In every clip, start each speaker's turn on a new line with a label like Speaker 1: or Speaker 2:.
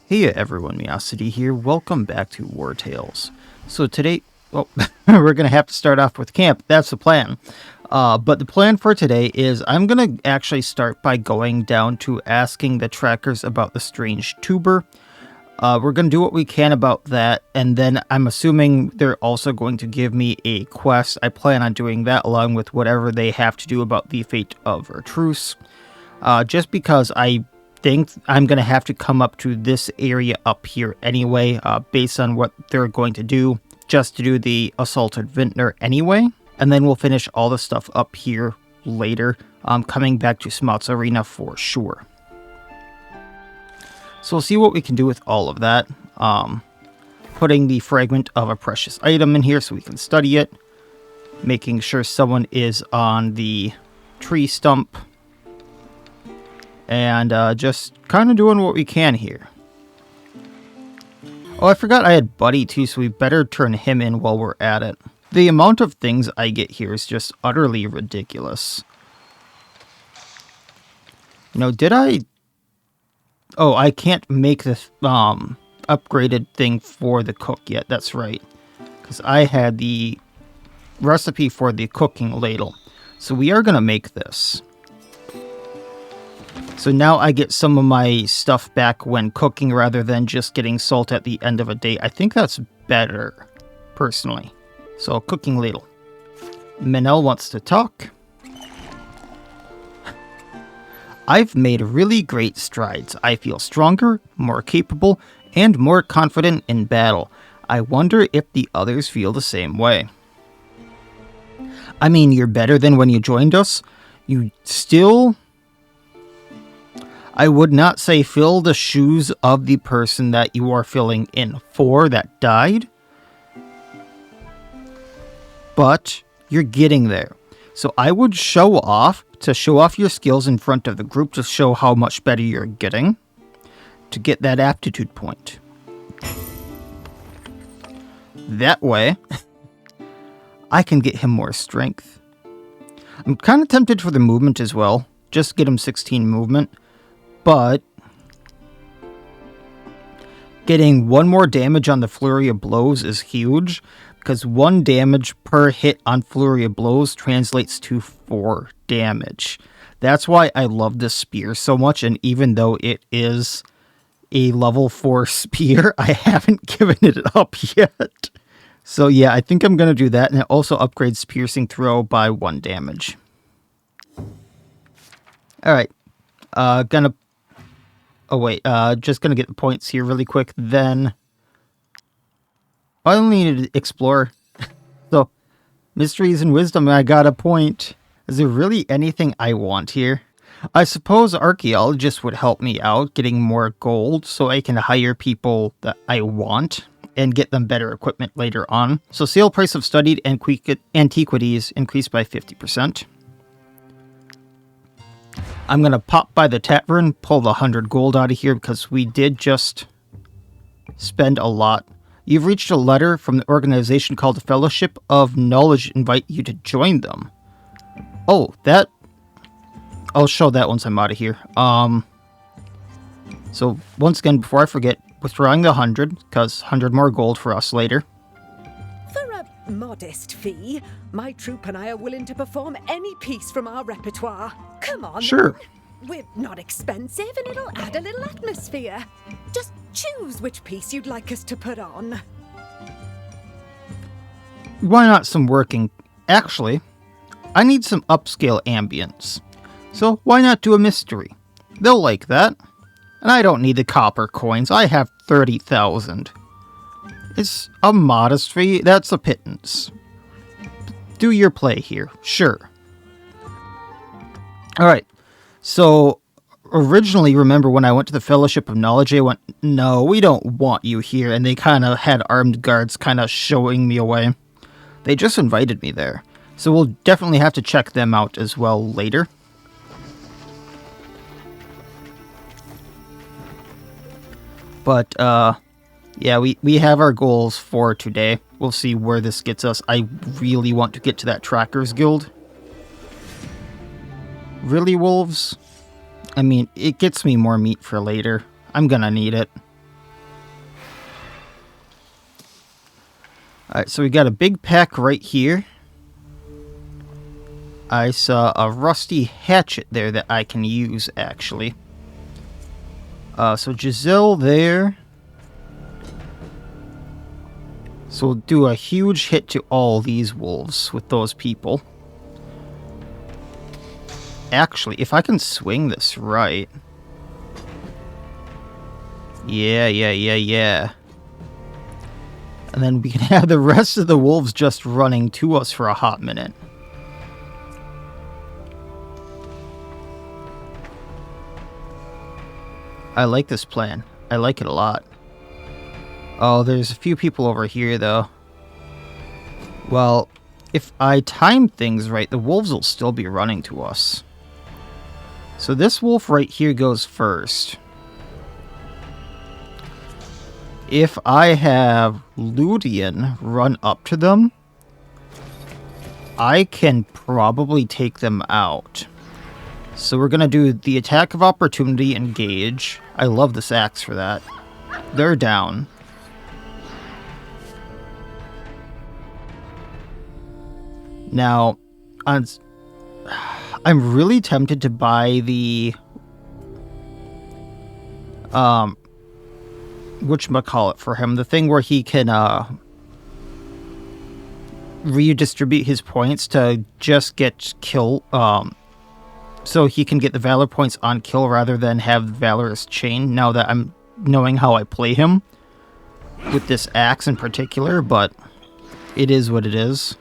Speaker 1: Hey everyone, Miacidae here. Welcome back to Wartales. So today, well, we're going to have to start off with camp. That's the plan. But the plan for today is I'm going to actually start by going down to asking the trackers about the strange tuber. We're going to do what we can about that, and then I'm assuming they're also going to give me a quest. I plan on doing that along with whatever they have to do about the fate of our truce. Just because I think I'm going to have to come up to this area up here anyway, based on what they're going to do, just to do the assaulted vintner anyway. And then we'll finish all the stuff up here later, coming back to Smout's Arena for sure. So we'll see what we can do with all of that. Putting the fragment of a precious item in here so we can study it. Making sure someone is on the tree stump. And just kind of doing what we can here. Oh, I forgot I had Buddy too, so we better turn him in while we're at it. The amount of things I get here is just utterly ridiculous. You know, did I... Oh, I can't make this upgraded thing for the cook yet, that's right. Because I had the recipe for the cooking ladle. So we are going to make this. So now I get some of my stuff back when cooking rather than just getting salt at the end of a day. I think that's better, personally. So, cooking ladle. Manel wants to talk. I've made really great strides. I feel stronger, more capable, and more confident in battle. I wonder if the others feel the same way. I mean, you're better than when you joined us. You still... I would not say fill the shoes of the person that you are filling in for that died. But you're getting there. So I would show off your skills in front of the group to show how much better you're getting. To get that aptitude point. That way, I can get him more strength. I'm kind of tempted for the movement as well. Just get him 16 movement. But getting one more damage on the flurry of blows is huge, because 1 damage per hit on flurry of blows translates to 4 damage. That's why I love this spear so much, and even though it is a level 4 spear, I haven't given it up yet. So yeah, I think I'm going to do that, and it also upgrades piercing throw by 1 damage. Alright, just gonna get the points here really quick, then... I only need to explore. So, mysteries and wisdom, I got a point. Is there really anything I want here? I suppose archaeologists would help me out, getting more gold, so I can hire people that I want, and get them better equipment later on. So, sale price of studied antiquities increased by 50%. I'm going to pop by the tavern, pull the 100 gold out of here because we did just spend a lot. You've reached a letter from the organization called the Fellowship of Knowledge. Invite you to join them. Oh, that... I'll show that once I'm out of here. So, once again, before I forget, withdrawing the 100, because 100 more gold for us later.
Speaker 2: For a modest fee, my troupe and I are willing to perform any piece from our repertoire. Come on.
Speaker 1: Sure.
Speaker 2: Then. We're not expensive and it'll add a little atmosphere. Just choose which piece you'd like us to put on.
Speaker 1: Why not some working? Actually, I need some upscale ambience. So why not do a mystery? They'll like that. And I don't need the copper coins. I have 30,000. It's a modest fee. That's a pittance. Do your play here. Sure. Alright. So, originally, remember when I went to the Fellowship of Knowledge, they went, no, we don't want you here. And they kind of had armed guards kind of showing me away. They just invited me there. So we'll definitely have to check them out as well later. But, yeah, we have our goals for today. We'll see where this gets us. I really want to get to that Trackers Guild. Really, wolves? I mean, it gets me more meat for later. I'm gonna need it. Alright, so we got a big pack right here. I saw a rusty hatchet there that I can use, actually. So Giselle there. So we'll do a huge hit to all these wolves with those people. Actually, if I can swing this right. Yeah. And then we can have the rest of the wolves just running to us for a hot minute. I like this plan. I like it a lot. Oh, there's a few people over here, though. Well, if I time things right, the wolves will still be running to us. So this wolf right here goes first. If I have Ludian run up to them, I can probably take them out. So we're going to do the attack of opportunity, engage. I love this axe for that. They're down. Now, I'm really tempted to buy the whatchamacallit for him, the thing where he can redistribute his points to just get kill, so he can get the valor points on kill rather than have valorous chain, now that I'm knowing how I play him with this axe in particular, but it is what it is.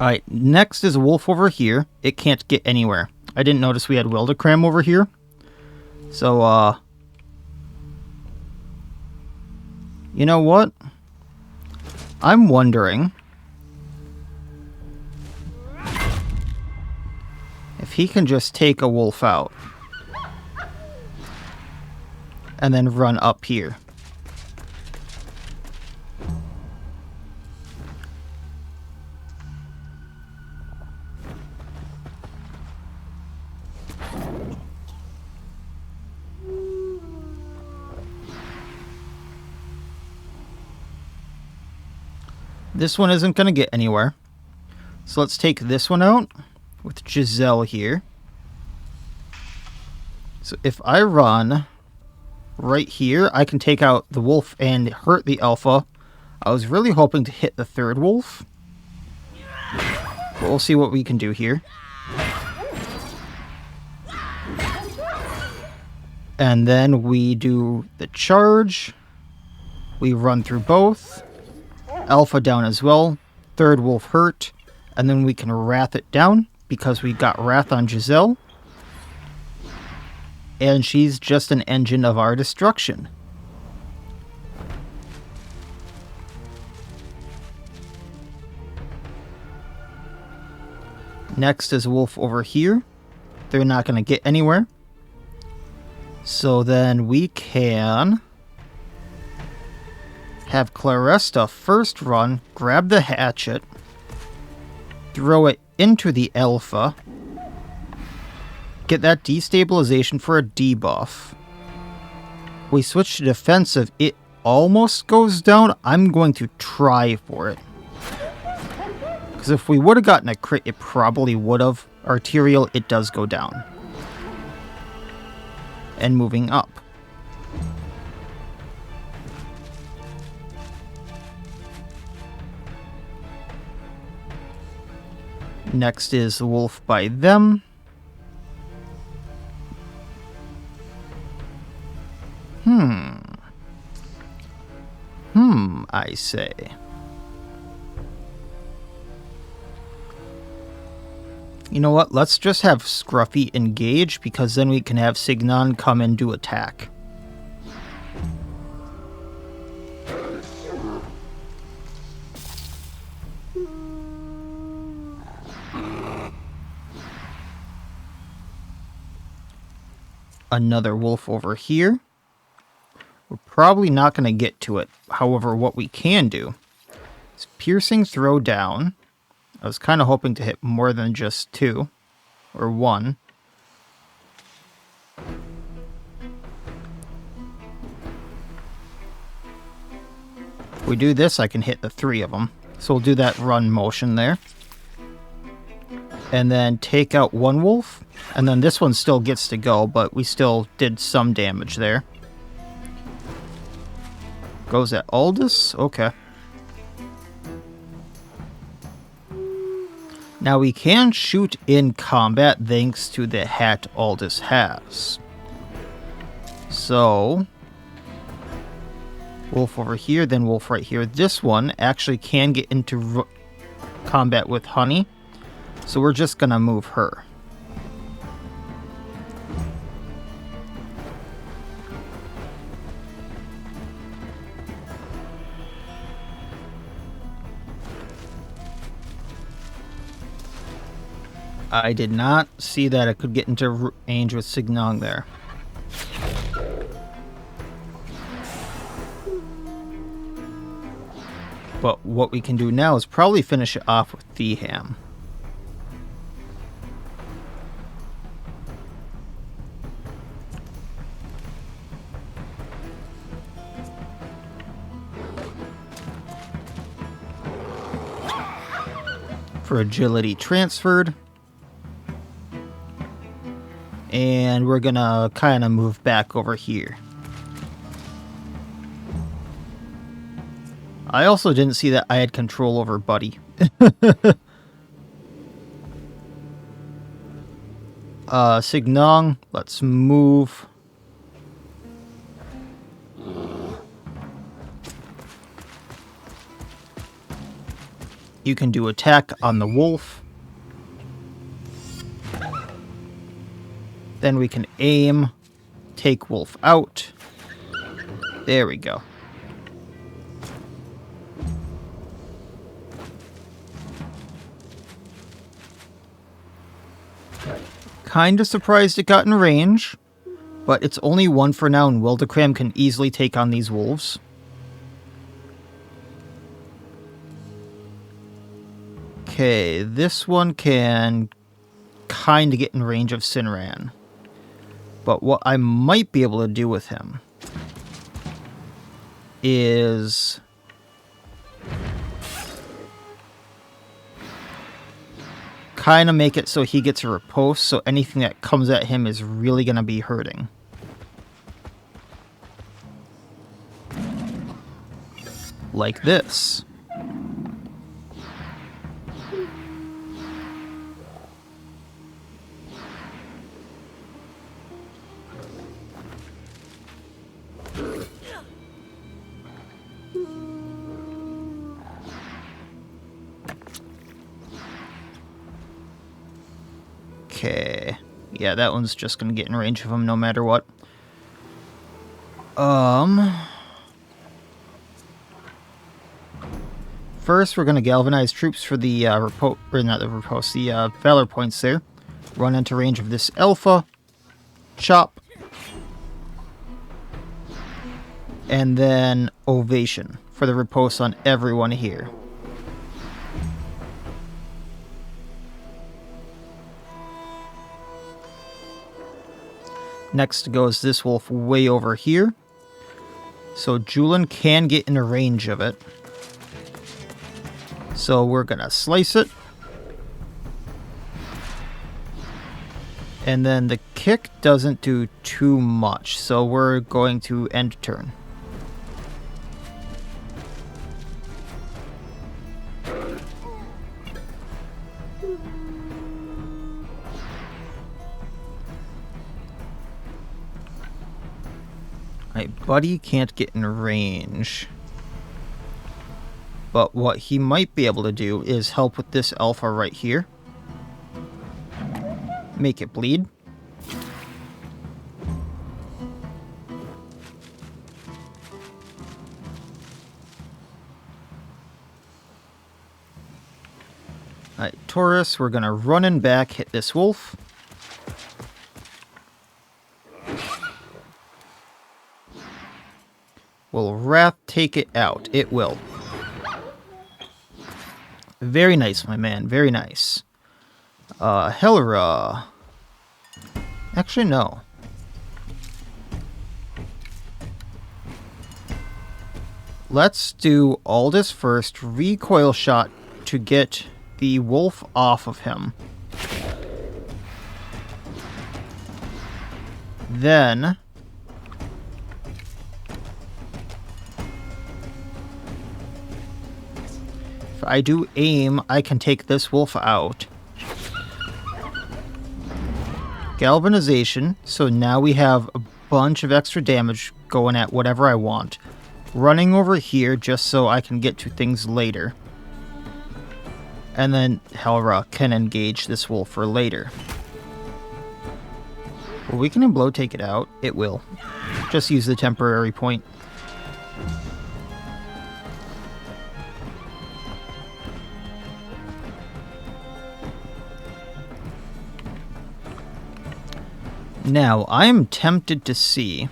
Speaker 1: Alright, next is a wolf over here. It can't get anywhere. I didn't notice we had Wildecram over here. So, you know what? I'm wondering if he can just take a wolf out and then run up here. This one isn't going to get anywhere. So let's take this one out with Giselle here. So if I run right here, I can take out the wolf and hurt the alpha. I was really hoping to hit the third wolf. But we'll see what we can do here. And then we do the charge. We run through both. Alpha down as well. Third wolf hurt. And then we can wrath it down because we got wrath on Giselle. And she's just an engine of our destruction. Next is a wolf over here. They're not going to get anywhere. So then we can have Claresta first run, grab the hatchet, throw it into the alpha, get that destabilization for a debuff. We switch to defensive, it almost goes down. I'm going to try for it. Because if we would have gotten a crit, it probably would have. Arterial, it does go down. And moving up. Next is the wolf by them. I say. You know what? Let's just have Scruffy engage, because then we can have Signon come and do attack. Another wolf over here. We're probably not going to get to it. However, what we can do is piercing throw down. I was kind of hoping to hit more than just 2 or 1. we do this, I can hit the 3 of them. So we'll do that run motion there. And then take out 1 wolf. And then this one still gets to go, but we still did some damage there. Goes at Aldous? Okay. Now we can shoot in combat thanks to the hat Aldous has. So, wolf over here, then wolf right here. This one actually can get into combat with Honey. So we're just gonna move her. I did not see that I could get into range with Signong there. But what we can do now is probably finish it off with Theham. For agility transferred. And we're gonna kind of move back over here. I also didn't see that I had control over Buddy. Signong, let's move. You can do attack on the wolf. Then we can aim, take wolf out. There we go. Kinda surprised it got in range, but it's only 1 for now, and Wildecram can easily take on these wolves. Okay, this one can kinda get in range of Sinran. But what I might be able to do with him is kind of make it so he gets a riposte, so anything that comes at him is really going to be hurting. Like this. Okay. Yeah, that one's just gonna get in range of him no matter what. First, we're gonna galvanize troops for the the valor points there. Run into range of this alpha. Chop. And then ovation for the riposte on everyone here. Next goes this wolf way over here. So Julian can get in a range of it. So we're gonna slice it. And then the kick doesn't do too much, so we're going to end turn. My buddy can't get in range. But what he might be able to do is help with this alpha right here. Make it bleed. Alright, Taurus, we're gonna run in back, hit this wolf. Will Wrath take it out? It will. Very nice, my man. Very nice. Helra. Actually, no. Let's do all this first. Recoil shot to get the wolf off of him. Then if I do aim, I can take this wolf out. Galvanization, so now we have a bunch of extra damage going at whatever I want. Running over here just so I can get to things later. And then Helra can engage this wolf for later. Will Weaken and Blow take it out? It will. Just use the temporary point. Now, I am tempted to see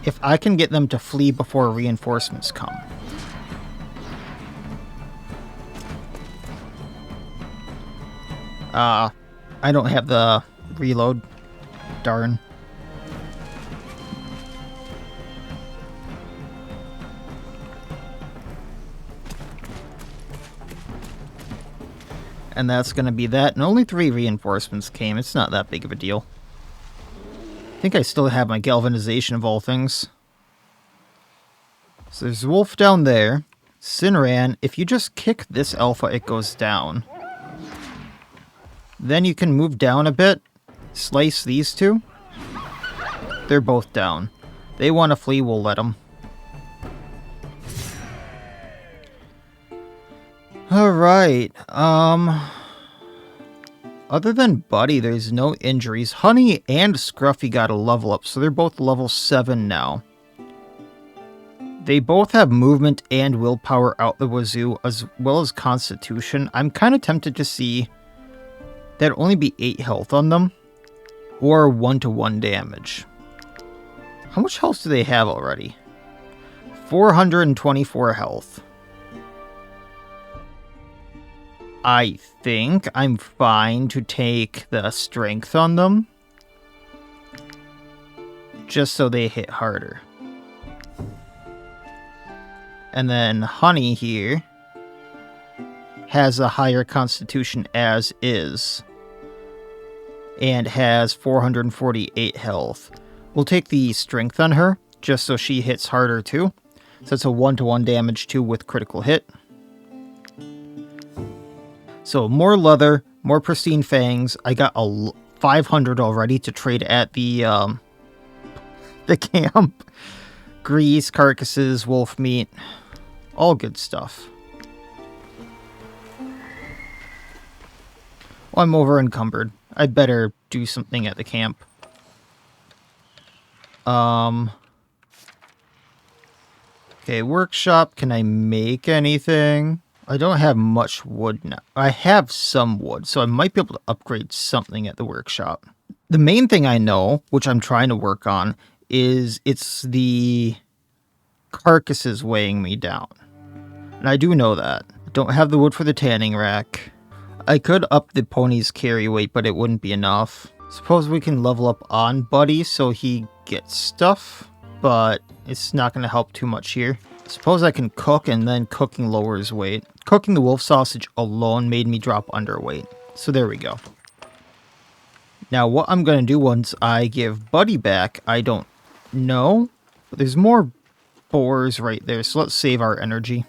Speaker 1: if I can get them to flee before reinforcements come. I don't have the reload. Darn. And that's going to be that. And only 3 reinforcements came. It's not that big of a deal. I think I still have my galvanization of all things. So there's a wolf down there. Cinran, if you just kick this alpha, it goes down. Then you can move down a bit. Slice these 2. They're both down. They want to flee, we'll let them. Alright, other than Buddy, there's no injuries. Honey and Scruffy got a level up, so they're both level 7 now. They both have movement and willpower out the wazoo, as well as constitution. I'm kind of tempted to see that'd only be 8 health on them, or 1-to-1 damage. How much health do they have already? 424 health. I think I'm fine to take the strength on them, just so they hit harder. And then Honey here has a higher constitution as is, and has 448 health. We'll take the strength on her, just so she hits harder too. So it's a 1-to-1 damage too with critical hit. So more leather, more pristine fangs. I got 500 already to trade at the camp. Grease, carcasses, wolf meat, all good stuff. Well, I'm over encumbered. I'd better do something at the camp. Okay, workshop. Can I make anything? I don't have much wood now. I have some wood, so I might be able to upgrade something at the workshop. The main thing I know, which I'm trying to work on, is it's the carcasses weighing me down. And I do know that. I don't have the wood for the tanning rack. I could up the pony's carry weight, but it wouldn't be enough. Suppose we can level up on Buddy so he gets stuff, but it's not going to help too much here. Suppose I can cook, and then cooking lowers weight. Cooking the wolf sausage alone made me drop underweight. So there we go. Now what I'm going to do once I give Buddy back, I don't know. But there's more boars right there, so let's save our energy.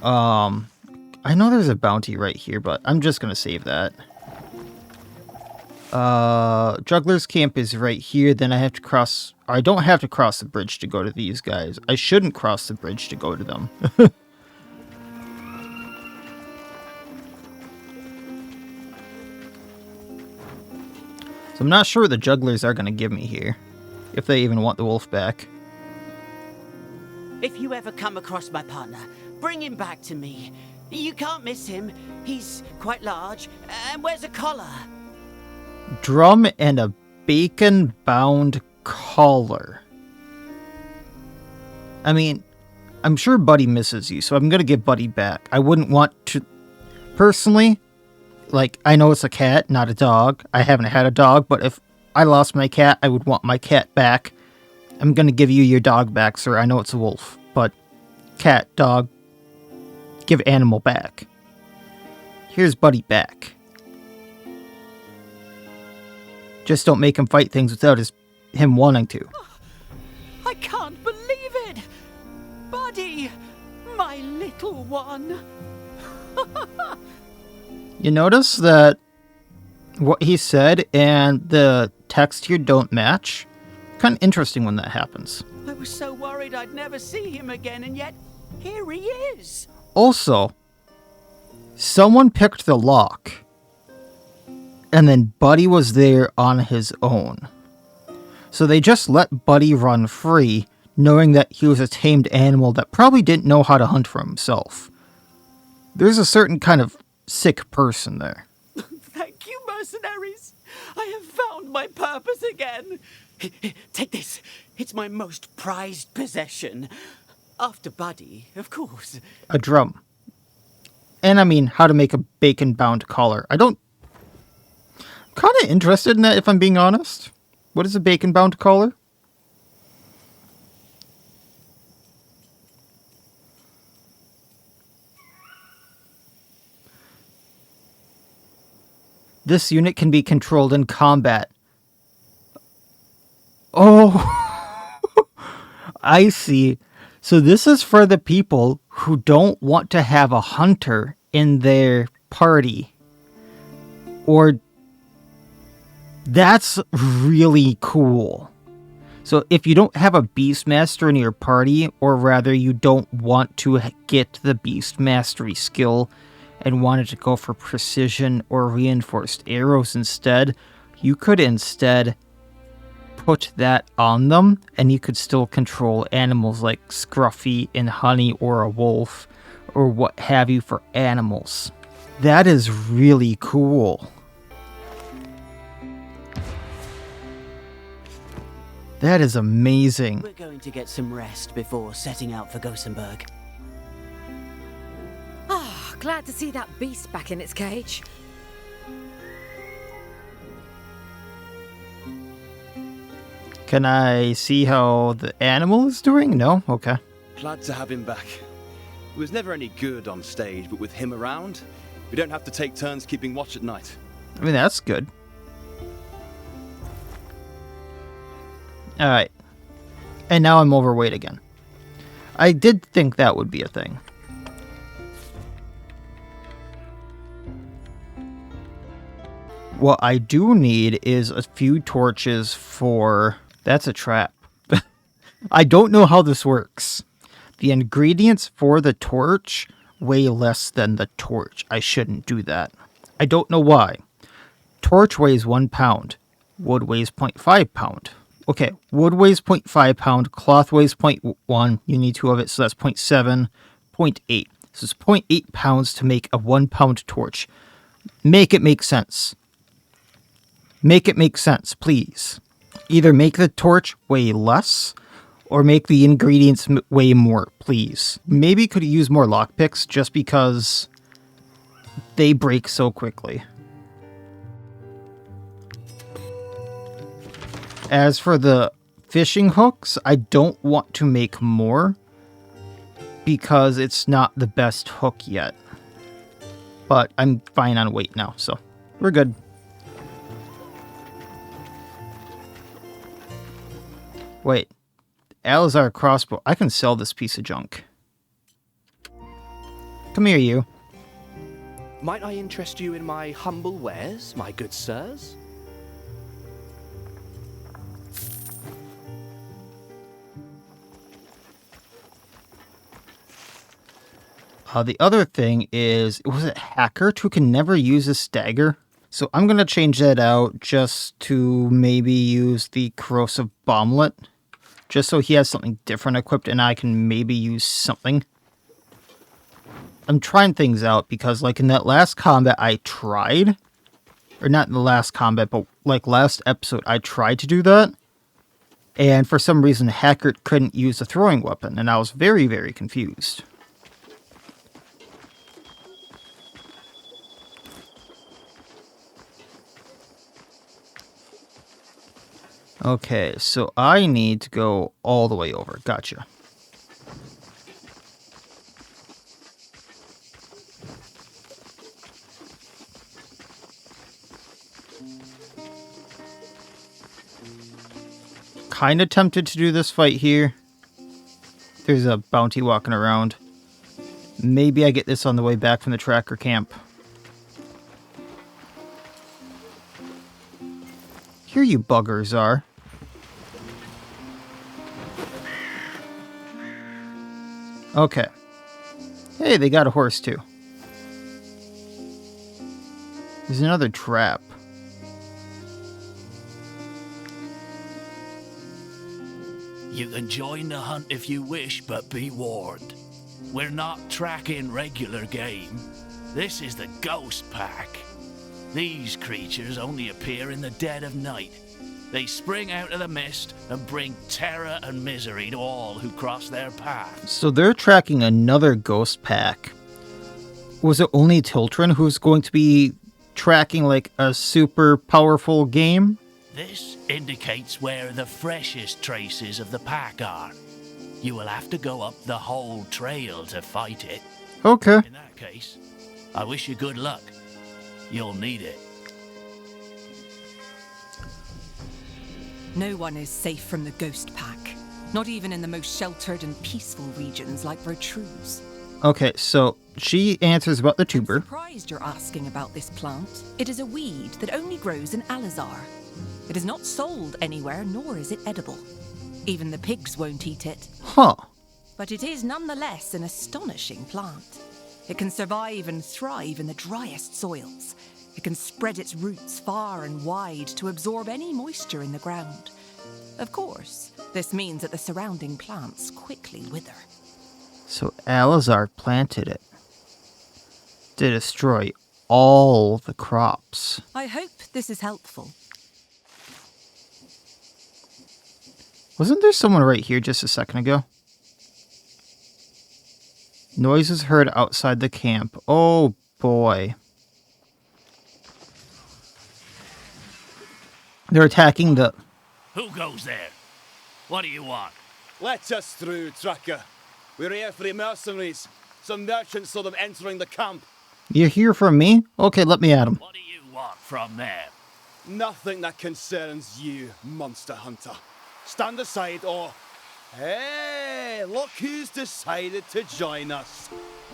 Speaker 1: I know there's a bounty right here, but I'm just going to save that. Juggler's camp is right here. Then I have to cross. I don't have to cross the bridge to go to these guys. I shouldn't cross the bridge to go to them. So I'm not sure what the jugglers are going to give me here. If they even want the wolf back.
Speaker 3: If you ever come across my partner, bring him back to me. You can't miss him. He's quite large and wears a collar.
Speaker 1: Drum and a bacon-bound collar. I mean, I'm sure Buddy misses you, so I'm going to give Buddy back. I wouldn't want to... Personally, Like, I know it's a cat, not a dog. I haven't had a dog, but if I lost my cat, I would want my cat back. I'm gonna give you your dog back, sir. I know it's a wolf, but cat, dog, give animal back. Here's Buddy back. Just don't make him fight things without him wanting to.
Speaker 3: I can't believe it! Buddy! My little one!
Speaker 1: You notice that what he said and the text here don't match? Kind of interesting when that happens.
Speaker 3: I was so worried I'd never see him again, and yet here he is!
Speaker 1: Also, someone picked the lock, and then Buddy was there on his own. So they just let Buddy run free, knowing that he was a tamed animal that probably didn't know how to hunt for himself. There's a certain kind of sick person there.
Speaker 3: Thank you, mercenaries! I have found my purpose again! Take this. It's my most prized possession. After Buddy, of course.
Speaker 1: A drum. And I mean, how to make a bacon-bound collar. I'm kind of interested in that, if I'm being honest. What is a bacon-bound collar? This unit can be controlled in combat. Oh, I see. So this is for the people who don't want to have a hunter in their party. Or that's really cool. So if you don't have a Beastmaster in your party, or rather you don't want to get the Beast Mastery skill and wanted to go for precision or reinforced arrows instead, you could instead put that on them, and you could still control animals like Scruffy and Honey or a wolf, or what have you for animals. That is really cool. That is amazing.
Speaker 3: We're going to get some rest before setting out for Gothenburg.
Speaker 2: Ah, glad to see that beast back in its cage.
Speaker 1: Can I see how the animal is doing? No? Okay.
Speaker 4: Glad to have him back. He was never any good on stage, but with him around, we don't have to take turns keeping watch at night.
Speaker 1: I mean, that's good. Alright. And now I'm overweight again. I did think that would be a thing. What I do need is a few torches for... That's a trap. I don't know how this works. The ingredients for the torch weigh less than the torch. I shouldn't do that. I don't know why. Torch weighs 1 pound. Wood weighs 0.5 pound. Okay, wood weighs 0.5 pound. Cloth weighs 0.1. You need 2 of it, so that's 0.7, 0.8. So it's 0.8 pounds to make a 1 pound torch. Make it make sense. Make it make sense, please. Either make the torch weigh less, or make the ingredients weigh more, please. Maybe could use more lockpicks, just because they break so quickly. As for the fishing hooks, I don't want to make more, because it's not the best hook yet. But I'm fine on weight now, so we're good. Wait, Alazar crossbow. I can sell this piece of junk. Come here, you.
Speaker 5: Might I interest you in my humble wares, my good sirs?
Speaker 1: The other thing is, was it Hackert who can never use a stagger? So I'm going to change that out just to maybe use the corrosive bomblet. Just so he has something different equipped and I can maybe use something. I'm trying things out because like in that last combat I tried. Or not in the last combat, but like last episode I tried to do that. And for some reason Hackert couldn't use a throwing weapon. And I was very, very confused. Okay, so I need to go all the way over. Gotcha. Kind of tempted to do this fight here. There's a bounty walking around. Maybe I get this on the way back from the tracker camp. Here you buggers are. Okay. Hey, they got a horse too. There's another trap.
Speaker 6: You can join the hunt if you wish, but be warned. We're not tracking regular game. This is the Ghost Pack. These creatures only appear in the dead of night. They spring out of the mist and bring terror and misery to all who cross their path.
Speaker 1: So they're tracking another ghost pack. Was it only Tiltrin who's going to be tracking like a super powerful game?
Speaker 6: This indicates where the freshest traces of the pack are. You will have to go up the whole trail to fight it.
Speaker 1: Okay.
Speaker 6: In that case, I wish you good luck. You'll need it.
Speaker 7: No one is safe from the Ghost Pack. Not even in the most sheltered and peaceful regions like Vertrues.
Speaker 1: Okay, so she answers about the
Speaker 7: I'm
Speaker 1: tuber.
Speaker 7: surprised you're asking about this plant. It is a weed that only grows in Alazar. It is not sold anywhere, nor is it edible. Even the pigs won't eat it.
Speaker 1: Huh.
Speaker 7: But it is nonetheless an astonishing plant. It can survive and thrive in the driest soils. It can spread its roots far and wide to absorb any moisture in the ground. Of course, this means that the surrounding plants quickly wither.
Speaker 1: So Alazar planted it to destroy all the crops.
Speaker 7: I hope this is helpful.
Speaker 1: Wasn't there someone right here just a second ago? Noises heard outside the camp. Oh boy. They're attacking the...
Speaker 6: Who goes there? What do you want?
Speaker 4: Let us through, tracker. We're here for the mercenaries. Some merchants saw them entering the camp.
Speaker 1: You hear from me? Okay, let me at him.
Speaker 6: What do you want from them?
Speaker 4: Nothing that concerns you, monster hunter. Stand aside or... Hey, look who's decided to join us.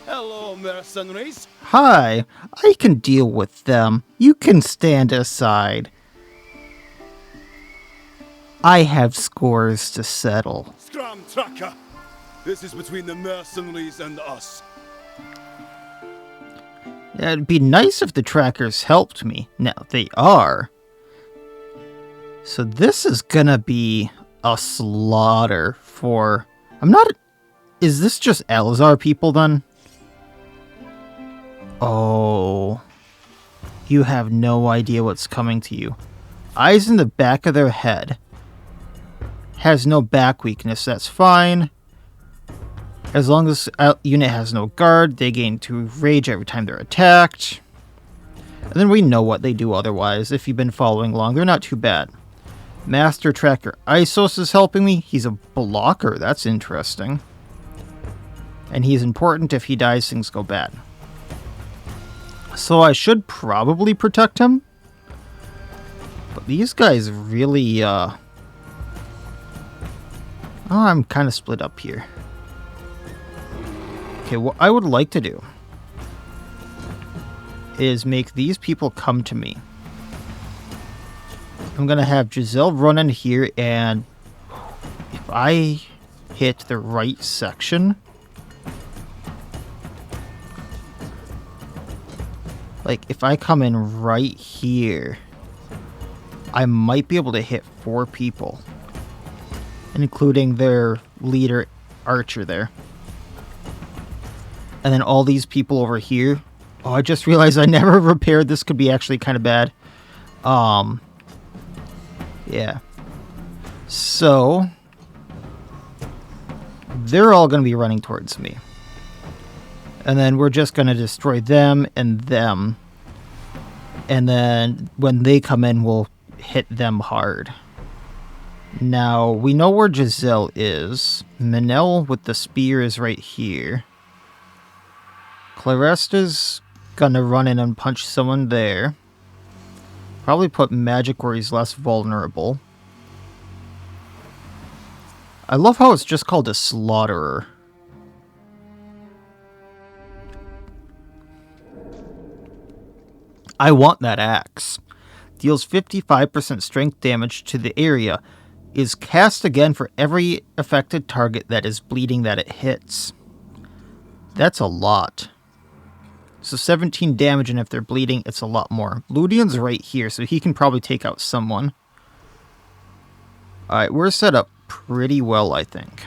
Speaker 4: Hello, mercenaries.
Speaker 1: Hi, I can deal with them. You can stand aside. I have scores to settle.
Speaker 4: Scram, tracker. This is between the mercenaries and us.
Speaker 1: Yeah, it'd be nice if the trackers helped me. Now, they are. So this is gonna be a slaughter for... I'm not... Is this just Alazar people then? Oh. You have no idea what's coming to you. Eyes in the back of their head. Has no back weakness, that's fine. As long as unit has no guard, they gain 2 rage every time they're attacked. And then we know what they do otherwise. If you've been following along, they're not too bad. Master Tracker Isos is helping me. He's a blocker. That's interesting. And he's important. If he dies, things go bad. So I should probably protect him. But these guys really... Oh, I'm kind of split up here. Okay, what I would like to do is make these people come to me. I'm going to have Giselle run in here, and if I hit the right section, like if I come in right here, I might be able to hit 4 people, including their leader, Archer, there. And then all these people over here. Oh, I just realized I never repaired. This could be actually kind of bad. Yeah. So, they're all going to be running towards me. And then we're just going to destroy them and them. And then when they come in, we'll hit them hard. Now, we know where Giselle is. Manel with the spear is right here. Claresta's gonna run in and punch someone there. Probably put magic where he's less vulnerable. I love how it's just called a slaughterer. I want that axe. Deals 55% strength damage to the area. Is cast again for every affected target that is bleeding that it hits. That's a lot. So 17 damage, and if they're bleeding, it's a lot more. Ludian's right here, so he can probably take out someone. Alright, we're set up pretty well, I think.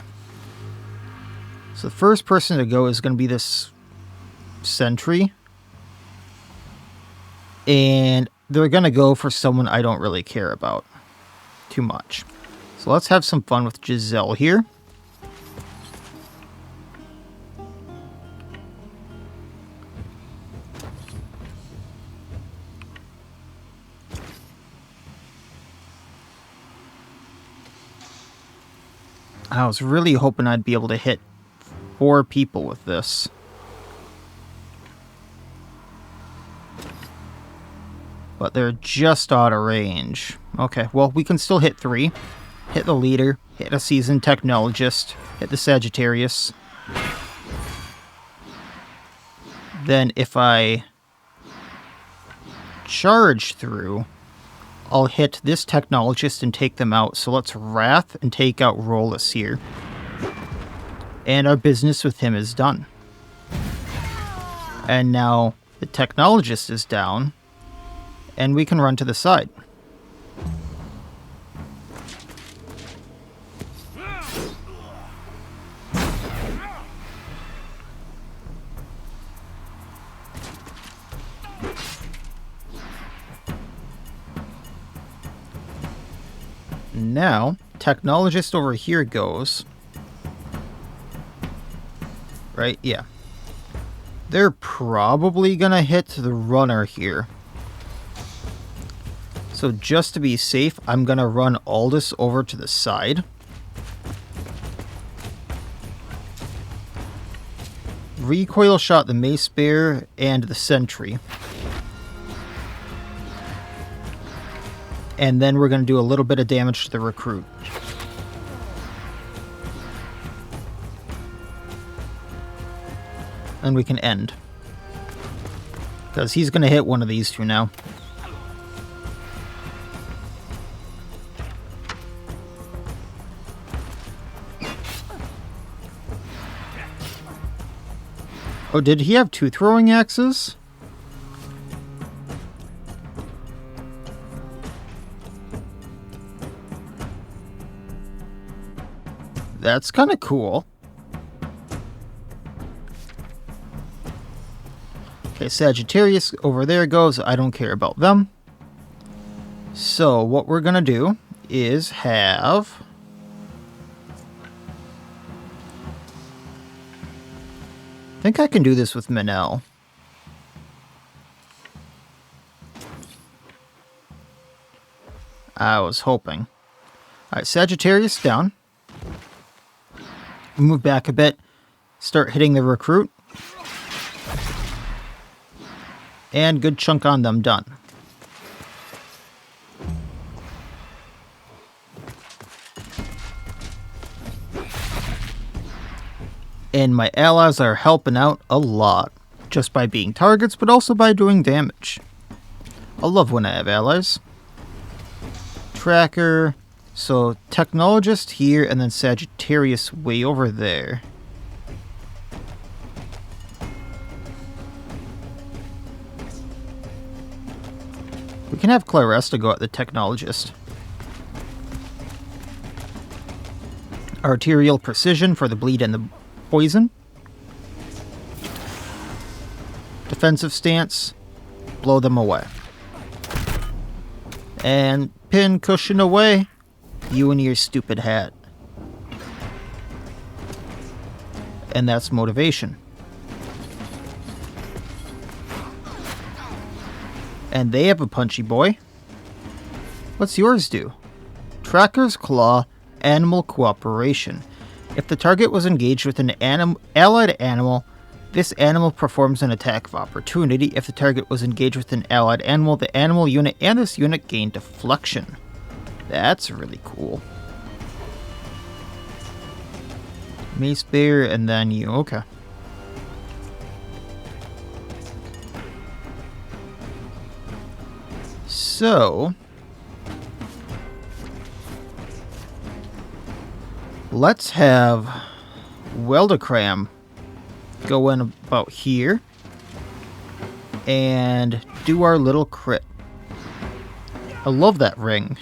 Speaker 1: So the first person to go is going to be this sentry. And they're going to go for someone I don't really care about too much. So let's have some fun with Giselle here. I was really hoping I'd be able to hit 4 people with this. But they're just out of range. Okay, well, we can still hit 3. Hit the leader, hit a seasoned technologist, hit the Sagittarius. Then if I charge through, I'll hit this technologist and take them out. So let's Wrath and take out Rolus here. And our business with him is done. And now the technologist is down. And we can run to the side. Now, technologist over here goes. Right, yeah. They're probably gonna hit the runner here. So just to be safe, I'm gonna run Aldous over to the side. Recoil shot the mace bearer and the sentry. And then we're gonna do a little bit of damage to the recruit. And we can end. Because he's gonna hit one of these two now. Oh, did he have 2 throwing axes? That's kind of cool. Okay, Sagittarius over there goes. I don't care about them. So what we're going to do is have... I think I can do this with Manel. I was hoping. Alright, Sagittarius down. Move back a bit. Start hitting the recruit. And good chunk on them done. And my allies are helping out a lot. Just by being targets, but also by doing damage. I love when I have allies. Tracker. So, Technologist here, and then Sagittarius way over there. We can have Claresta go at the Technologist. Arterial Precision for the bleed and the poison. Defensive stance. Blow them away. And pin cushion away. You and your stupid hat. And that's motivation. And they have a punchy boy. What's yours do? Tracker's Claw, Animal Cooperation. If the target was engaged with an allied animal, this animal performs an attack of opportunity. If the target was engaged with an allied animal, the animal unit and this unit gain deflection. That's really cool. Mace Bear and then you. Okay. So, let's have Weldacram go in about here and do our little crit. I love that ring.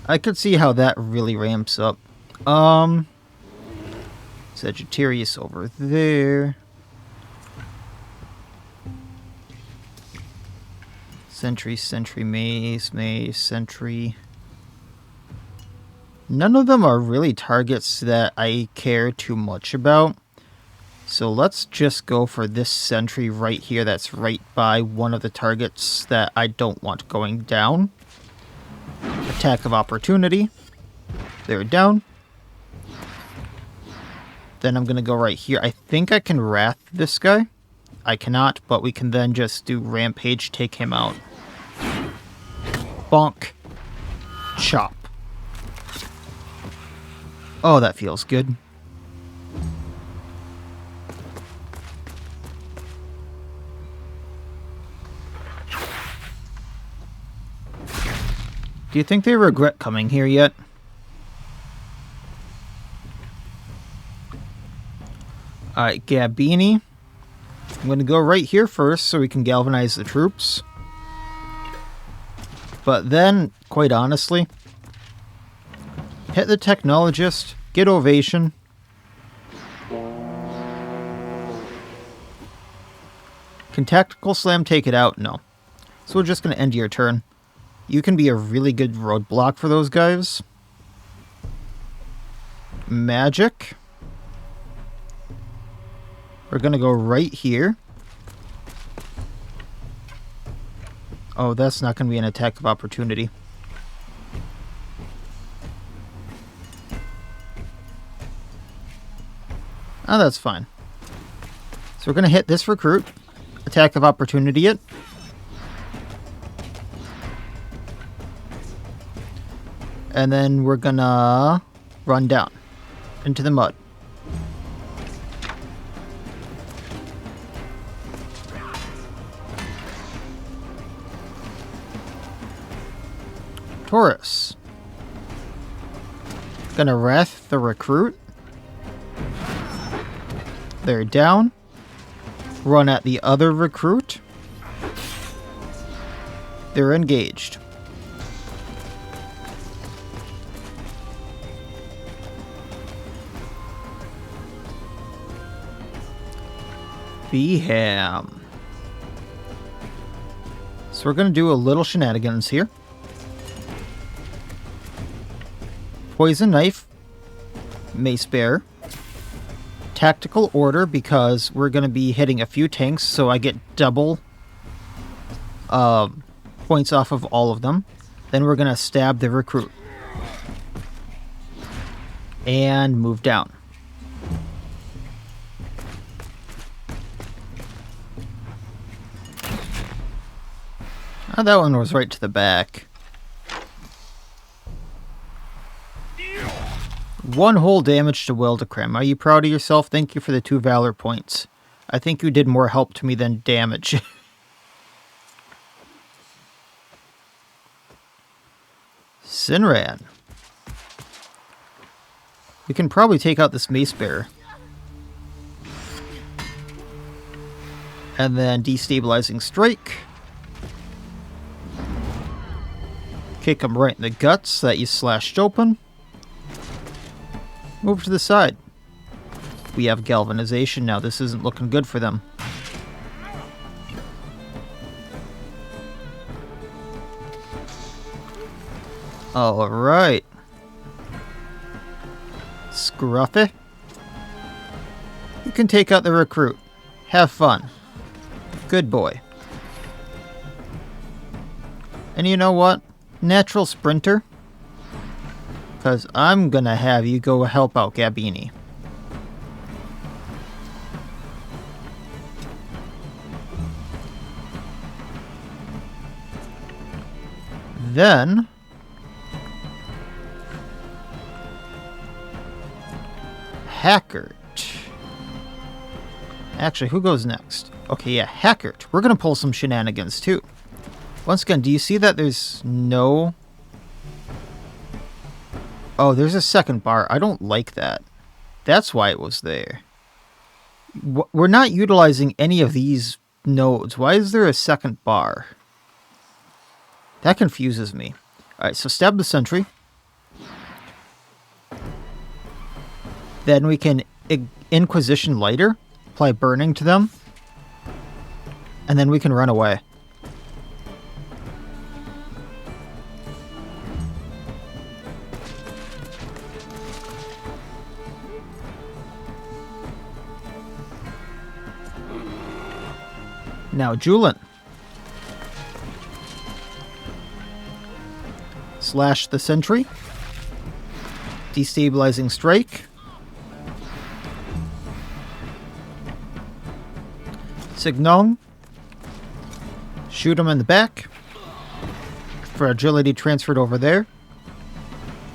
Speaker 1: I could see how that really ramps up. Sagittarius over there. Sentry, mace, sentry. None of them are really targets that I care too much about. So let's just go for this sentry right here that's right by one of the targets that I don't want going down. Attack of opportunity. They're down. Then I'm going to go right here. I think I can Wrath this guy. I cannot, but we can then just do Rampage, take him out. Bonk. Chop. Oh, that feels good. Do you think they regret coming here yet? Alright, Gabini. I'm going to go right here first so we can galvanize the troops. But then, quite honestly, hit the Technologist, get Ovation. Can Tactical Slam take it out? No. So we're just going to end your turn. You can be a really good roadblock for those guys. Magic. We're going to go right here. Oh, that's not going to be an attack of opportunity. Oh, that's fine. So we're going to hit this recruit. Attack of opportunity it. And then we're going to run down into the mud. Taurus. Gonna Wrath the recruit. They're down. Run at the other recruit. They're engaged. Beham. So we're gonna do a little shenanigans here. Poison Knife, Mace Bear, Tactical Order because we're going to be hitting a few tanks, so I get double points off of all of them. Then we're going to stab the recruit. And move down. Oh, that one was right to the back. One whole damage to Weldacram. Are you proud of yourself? Thank you for the 2 Valor points. I think you did more help to me than damage. Sinran. We can probably take out this Mace Bearer. And then Destabilizing Strike. Kick him right in the guts that you slashed open. Move to the side. We have Galvanization now. This isn't looking good for them. Alright. Scruffy. can take out the recruit. Have fun. Good boy. And you know what? Natural sprinter. Because I'm gonna have you go help out Gabini. Then Hackert. Actually, who goes next? Okay, yeah, Hackert. We're gonna pull some shenanigans too. Once again, do you see that there's no... Oh, there's a second bar. I don't like that. That's why it was there. We're not utilizing any of these nodes. Why is there a second bar? That confuses me. Alright, so stab the sentry. Then we can Inquisition Lighter. Apply burning to them. And then we can run away. Now, Julin. Slash the sentry. Destabilizing strike. Signal. Shoot him in the back. Fragility transferred over there.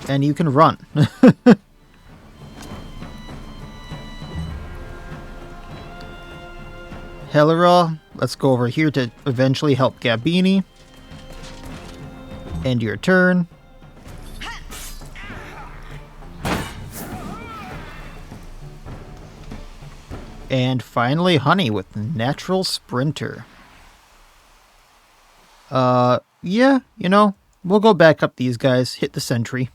Speaker 1: And you can run. Helera, let's go over here to eventually help Gabini. End your turn. And finally, Honey with Natural Sprinter. Yeah, you know, we'll go back up these guys, hit the sentry.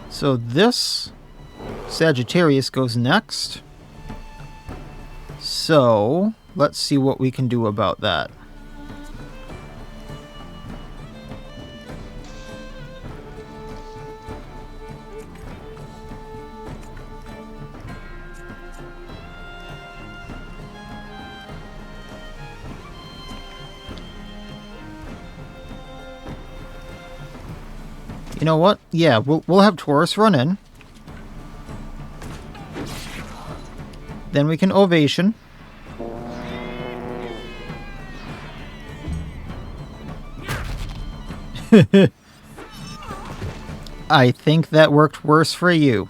Speaker 1: So this Sagittarius goes next. So let's see what we can do about that. You know what? Yeah, we'll have Taurus run in. Then we can Ovation. I think that worked worse for you.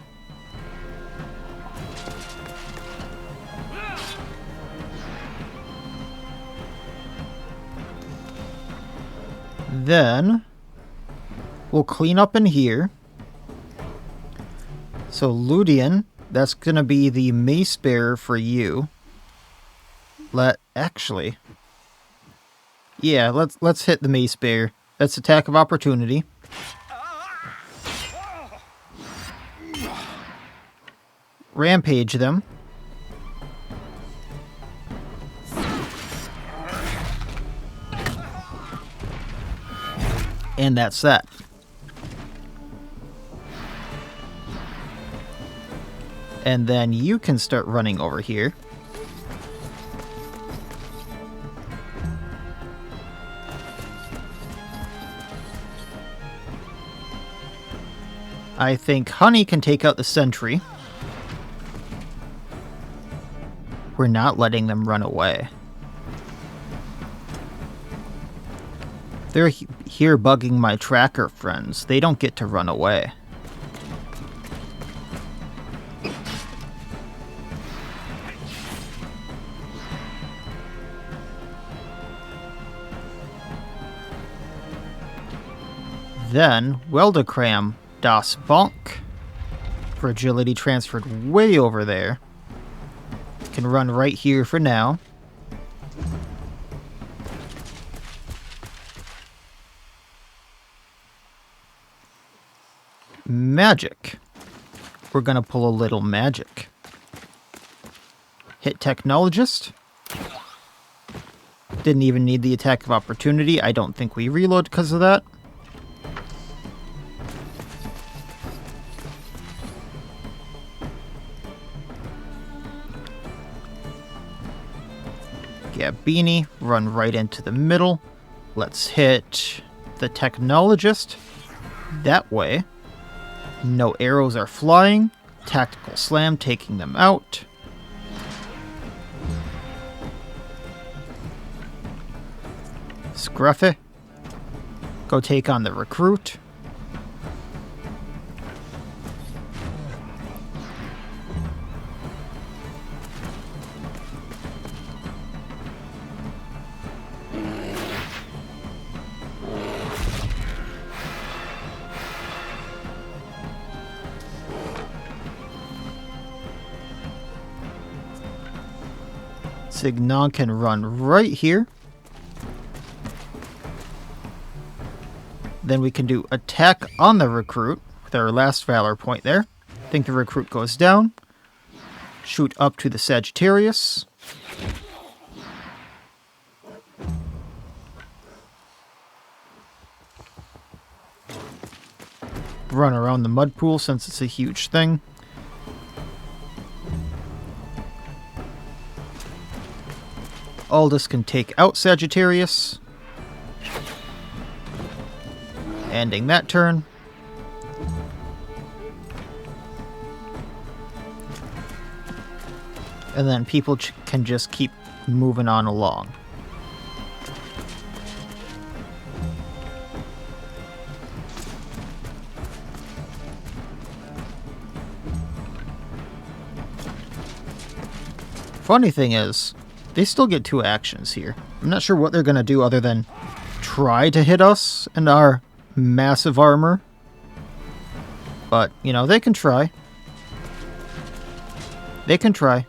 Speaker 1: Then we'll clean up in here. So Ludian, that's gonna be the mace bearer for you. Yeah, let's hit the mace bearer. That's attack of opportunity. Rampage them. And that's that. And then you can start running over here. I think Honey can take out the sentry. We're not letting them run away. They're here bugging my tracker friends. They don't get to run away. Then, Weldekram Das Bonk. Fragility transferred way over there. Can run right here for now. Magic. We're gonna pull a little magic. Hit Technologist. Didn't even need the attack of opportunity. I don't think we reload because of that. Gabini, run right into the middle. Let's hit the technologist that way. No arrows are flying. Tactical slam taking them out. Scruffy, go take on the recruit. Signon can run right here. Then we can do attack on the recruit with our last valor point there. I think the recruit goes down. Shoot up to the Sagittarius. Run around the mud pool since it's a huge thing. Aldous can take out Sagittarius. Ending that turn. And then people can just keep moving on along. Funny thing is, they still get 2 actions here. I'm not sure what they're going to do other than try to hit us and our massive armor. But, you know, they can try. They can try.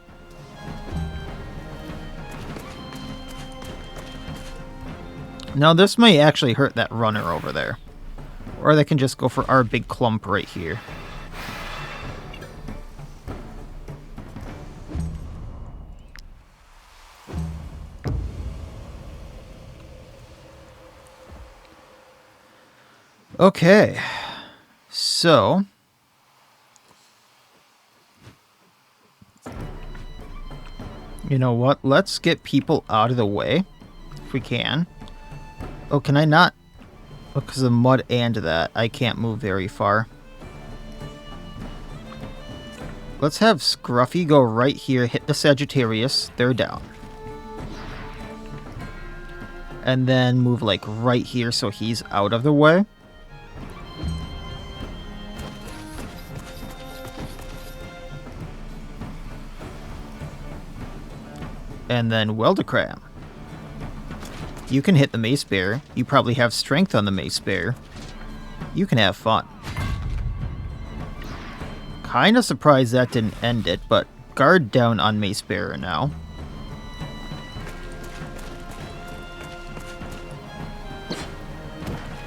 Speaker 1: Now, this may actually hurt that runner over there. Or they can just go for our big clump right here. Okay, so you know what? Let's get people out of the way if we can. Oh, can I not? Because of mud and that, I can't move very far. Let's have Scruffy go right here, hit the Sagittarius. They're down. And then move like right here so he's out of the way. And then Weldecram. You can hit the Mace Bearer. You probably have strength on the Mace Bearer. You can have fun. Kinda surprised that didn't end it, but guard down on Mace Bearer now.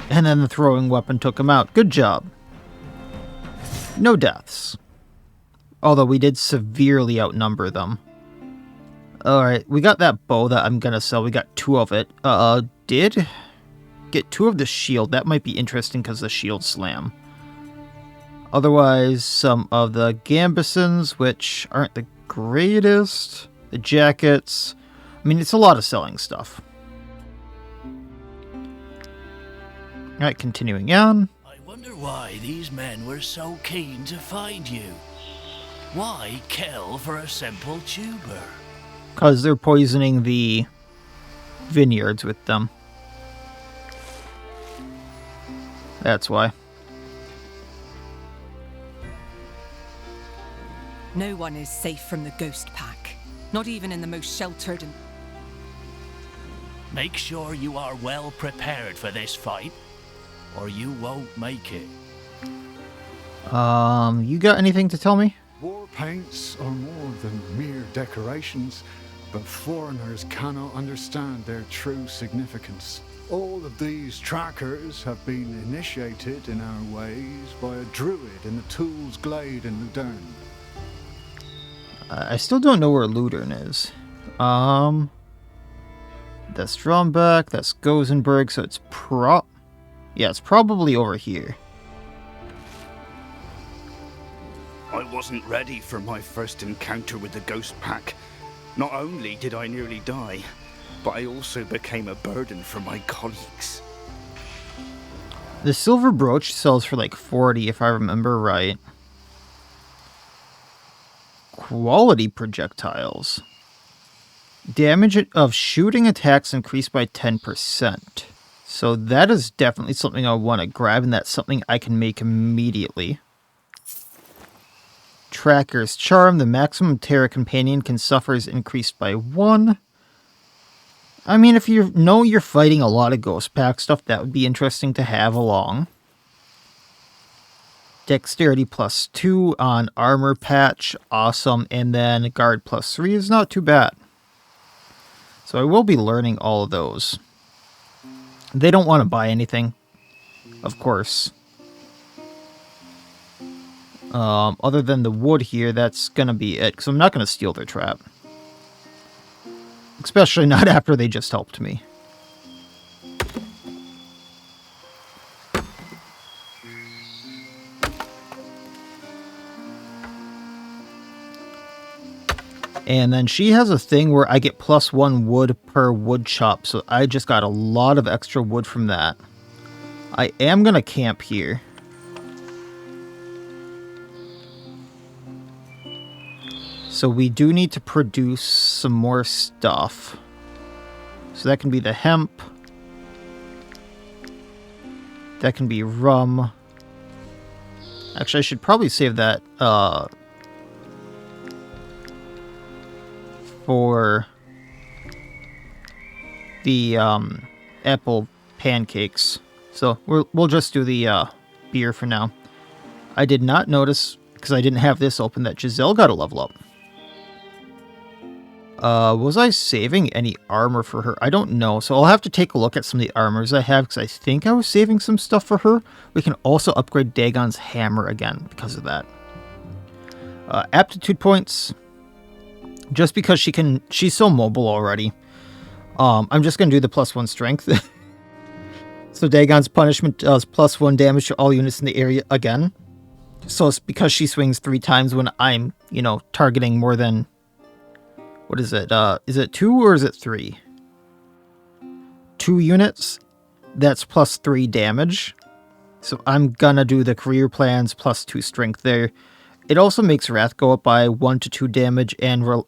Speaker 1: And then the throwing weapon took him out. Good job. No deaths. Although we did severely outnumber them. Alright, we got that bow that I'm gonna sell. We got 2 of it. Did get 2 of the shield. That might be interesting because the shield slam. Otherwise, some of the gambesons, which aren't the greatest. The jackets. I mean, it's a lot of selling stuff. Alright, continuing on.
Speaker 6: I wonder why these men were so keen to find you. Why kill for a simple tuber?
Speaker 1: Because they're poisoning the vineyards with them. That's why.
Speaker 7: No one is safe from the ghost pack. Not even in the most sheltered and...
Speaker 6: Make sure you are well prepared for this fight, or you won't make it.
Speaker 1: You got anything to tell me?
Speaker 8: War paints are more than mere decorations, but foreigners cannot understand their true significance. All of these trackers have been initiated in our ways by a druid in the Tools Glade in Ludern.
Speaker 1: I still don't know where Ludern is. That's Strombeck, that's Gozenberg, so it's yeah, it's probably over here.
Speaker 9: I wasn't ready for my first encounter with the Ghost Pack. Not only did I nearly die, but I also became a burden for my colleagues.
Speaker 1: The silver brooch sells for like 40 if I remember right. Quality projectiles. Damage of shooting attacks increased by 10%. So that is definitely something I want to grab, and that's something I can make immediately. Tracker's Charm. The maximum terror companion can suffer is increased by 1. I mean, if you know you're fighting a lot of ghost pack stuff, that would be interesting to have along. Dexterity plus 2 on armor patch. Awesome. And then guard plus 3 is not too bad. So I will be learning all of those. They don't want to buy anything, of course. Other than the wood here, that's going to be it. Because I'm not going to steal their trap. Especially not after they just helped me. And then she has a thing where I get +1 wood per wood chop. So I just got a lot of extra wood from that. I am going to camp here. So we do need to produce some more stuff. So that can be the hemp. That can be rum. Actually, I should probably save that for the apple pancakes. So we'll just do the beer for now. I did not notice, because I didn't have this open, that Giselle got a level up. Was I saving any armor for her? I don't know, so I'll have to take a look at some of the armors I have, because I think I was saving some stuff for her. We can also upgrade Dagon's hammer again because of that. Aptitude points. Just because she's so mobile already. I'm just going to do the +1 strength. So Dagon's punishment does +1 damage to all units in the area again. So it's because she swings 3 times when I'm, targeting more than... What is it? Is it 2 or is it 3? 2 units? That's +3 damage. So I'm gonna do the career plans +2 strength there. It also makes Wrath go up by 1 to 2 damage and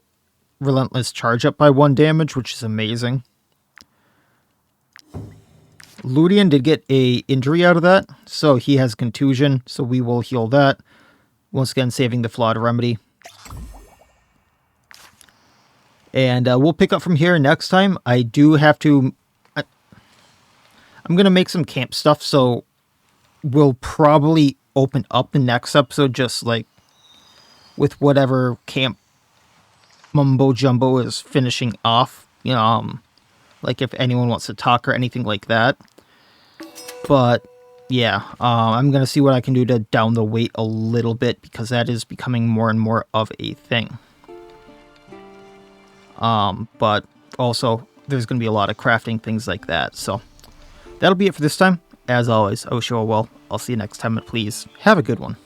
Speaker 1: Relentless Charge up by 1 damage, which is amazing. Ludian did get a injury out of that, so he has contusion, so we will heal that. Once again, saving the flawed remedy. And we'll pick up from here next time. I do have to... I'm going to make some camp stuff, so we'll probably open up the next episode just like with whatever camp mumbo jumbo is finishing off. Like if anyone wants to talk or anything like that. But yeah, I'm going to see what I can do to down the weight a little bit, because that is becoming more and more of a thing. But also, there's going to be a lot of crafting, things like that. So, that'll be it for this time. As always, I wish you all well. I'll see you next time, but please, have a good one.